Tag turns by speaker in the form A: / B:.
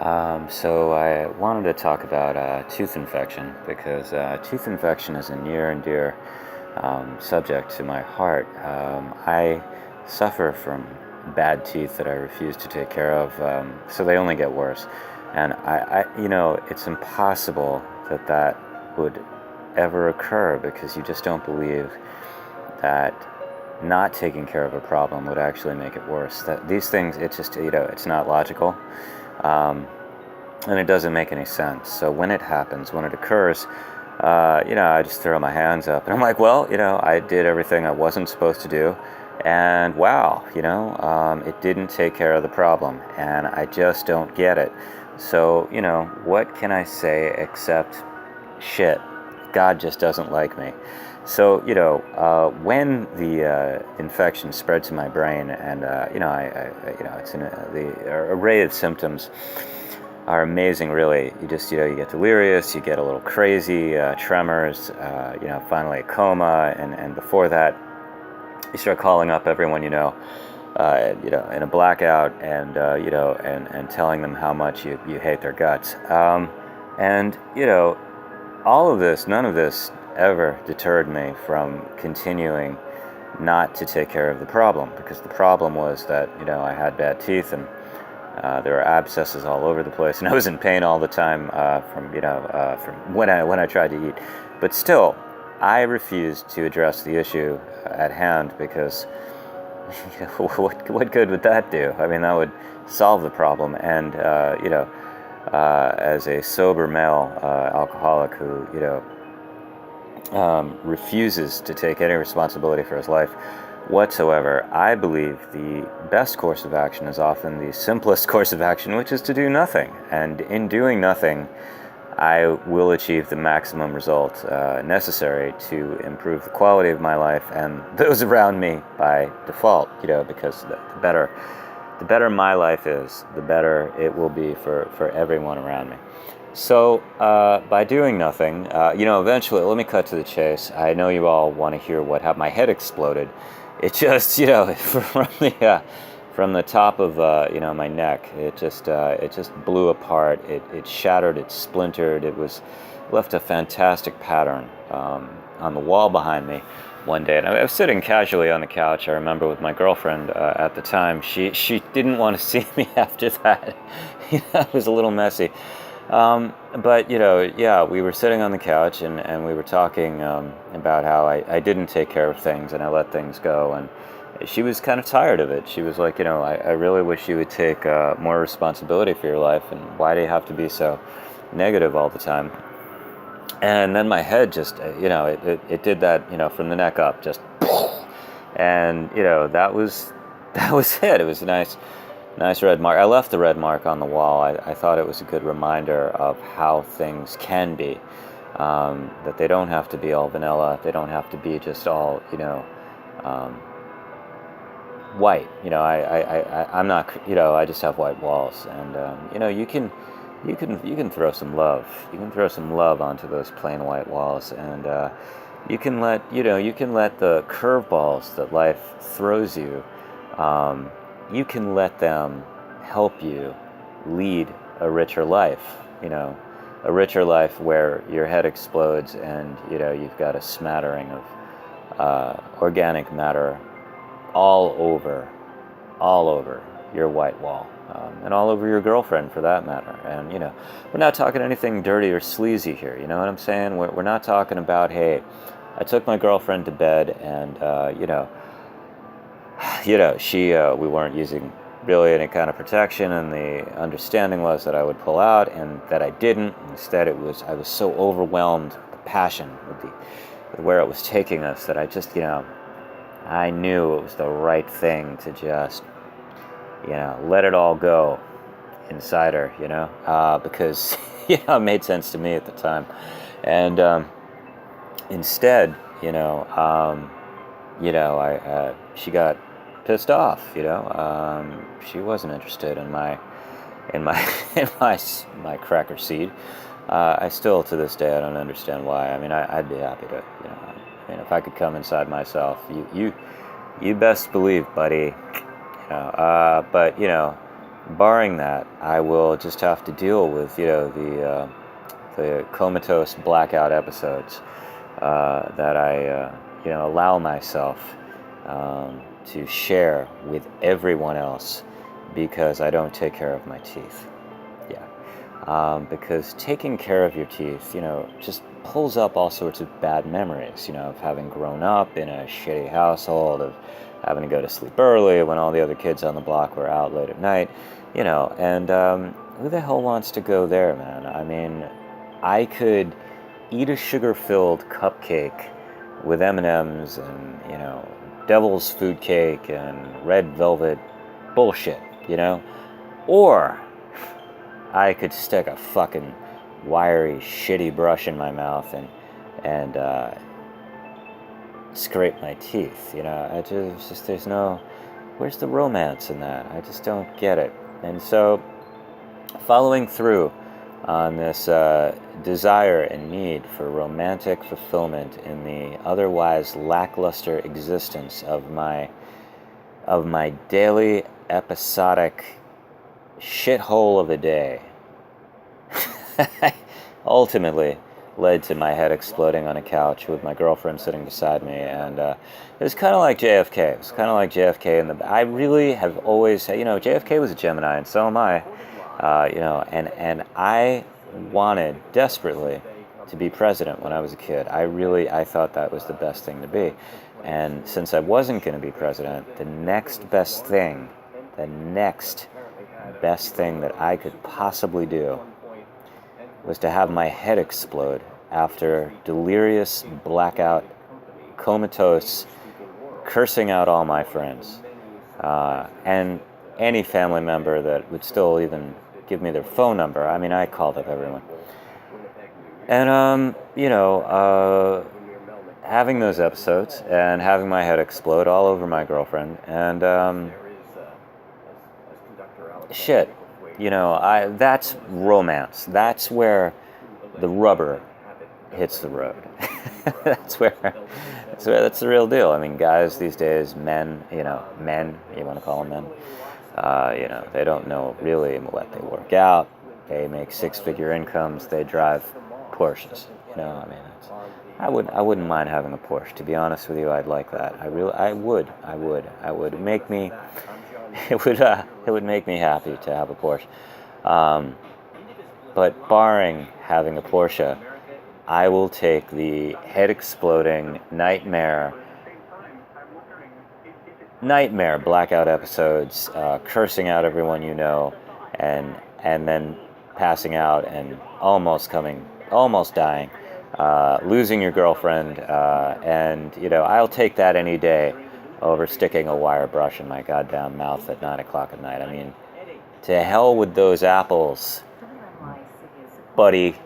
A: So I wanted to talk about tooth infection because tooth infection is a near and dear subject to my heart. I suffer from bad teeth that I refuse to take care of, so they only get worse. And it's impossible that that would ever occur because you just don't believe that not taking care of a problem would actually make it worse. That these things, it's just, it's not logical. Um, and it doesn't make any sense. So when it happens, when it occurs, I just throw my hands up and I'm like, well, I did everything I wasn't supposed to do, and wow, it didn't take care of the problem, and I just don't get it. So, what can I say except shit? God just doesn't like me. So, when the infection spread to my brain, and it's the array of symptoms are amazing, really. You just, you get delirious, you get a little crazy, tremors, finally a coma, and before that, you start calling up everyone in a blackout, and telling them how much you hate their guts. And all of this, none of this ever deterred me from continuing not to take care of the problem, because the problem was that, I had bad teeth, and there were abscesses all over the place, and I was in pain all the time from when I tried to eat. But still, I refused to address the issue at hand because what good would that do? I mean, that would solve the problem. And as a sober male alcoholic who refuses to take any responsibility for his life whatsoever, I believe the best course of action is often the simplest course of action, which is to do nothing. And in doing nothing, I will achieve the maximum result necessary to improve the quality of my life and those around me by default, because the better my life is, the better it will be for everyone around me. So by doing nothing, eventually, let me cut to the chase. I know you all want to hear what happened. My head exploded. It just, from the top of my neck, it just blew apart. It shattered. It splintered. Left a fantastic pattern on the wall behind me one day. And I was sitting casually on the couch, I remember, with my girlfriend at the time. She didn't want to see me after that. It was a little messy. But we were sitting on the couch and we were talking about how I didn't take care of things and I let things go, and she was kind of tired of it. She was like, I really wish you would take more responsibility for your life, and why do you have to be so negative all the time? And then my head just, it did that, from the neck up, just, and that was it. It was a nice red mark. I left the red mark on the wall. I thought it was a good reminder of how things can be. That they don't have to be all vanilla. They don't have to be just all, white. I'm not, I just have white walls. And, you can throw some love. You can throw some love onto those plain white walls. And you can let the curveballs that life throws you, you can let them help you lead a richer life, a richer life where your head explodes and, you've got a smattering of organic matter all over your white wall, and all over your girlfriend for that matter. And, we're not talking anything dirty or sleazy here, you know what I'm saying? We're not talking about, hey, I took my girlfriend to bed and, we weren't using really any kind of protection, and the understanding was that I would pull out, and that I didn't. Instead, I was so overwhelmed with the passion, with where it was taking us, that I just, I knew it was the right thing to just, let it all go inside her, because, it made sense to me at the time. And instead, she got pissed off. She wasn't interested in my in my cracker seed. I still, to this day, I don't understand why. I mean, I'd be happy to, if I could come inside myself, you best believe, buddy. But barring that, I will just have to deal with, the comatose blackout episodes that I, allow myself to share with everyone else because I don't take care of my teeth. Yeah. Because taking care of your teeth, just pulls up all sorts of bad memories, of having grown up in a shitty household, of having to go to sleep early when all the other kids on the block were out late at night, and who the hell wants to go there, man? I mean, I could eat a sugar-filled cupcake with M&Ms and, devil's food cake and red velvet bullshit, or I could stick a fucking wiry, shitty brush in my mouth and scrape my teeth. There's no, where's the romance in that? I just don't get it. And so, following through on this desire and need for romantic fulfillment in the otherwise lackluster existence of my daily episodic shithole of a day, ultimately led to my head exploding on a couch with my girlfriend sitting beside me. And it was kind of like JFK. It was kind of like JFK. I really have always, JFK was a Gemini, and so am I. And I wanted desperately to be president when I was a kid. I thought that was the best thing to be. And since I wasn't going to be president, the next best thing that I could possibly do was to have my head explode after delirious, blackout, comatose, cursing out all my friends, and any family member that would still even give me their phone number. I mean, I called up everyone. And, having those episodes and having my head explode all over my girlfriend and, shit, that's romance. That's where the rubber hits the road. that's the real deal. I mean, guys these days, men, you want to call them men, they don't know really what they work out. They make six-figure incomes. They drive Porsches. I wouldn't mind having a Porsche. To be honest with you, I'd like that. I would make me. It would make me happy to have a Porsche. But barring having a Porsche, I will take the head-exploding nightmare blackout episodes, cursing out everyone and then passing out and almost dying, losing your girlfriend, and I'll take that any day over sticking a wire brush in my goddamn mouth at 9 o'clock at night. I mean, to hell with those apples, buddy.